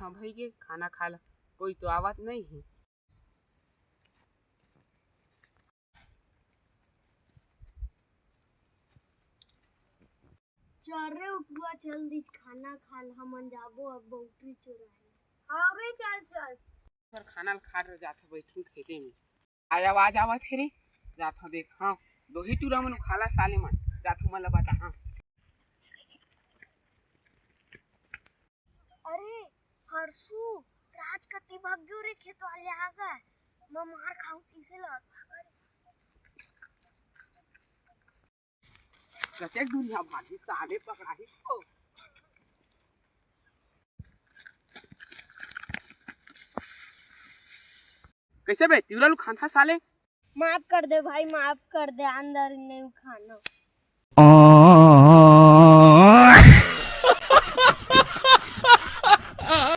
था भाई के खाना खा ला, कोई तो आवत नहीं है। चल रे उठुआ जल्दी खाना खा ला, हमन जाबो अब बौटरी चुराए। हाँ रे चल चल। पर खाना खा रहे जाता बैठू खेते में आय आवाज आवत है रे, जाता देख। हाँ दो ही टूरा मन खाला साले मन जाता मन बता। हाँ अरे हरसू राज कति भाग्यो रे खेत वाले आ गए, मैं मार खाऊं इसे लग। कते दुनिया भागी साले पकड़ाही तो। कैसे बे तिउरा लू खान था साले? माफ कर दे भाई, माफ कर दे, अंदर नहीं खाना।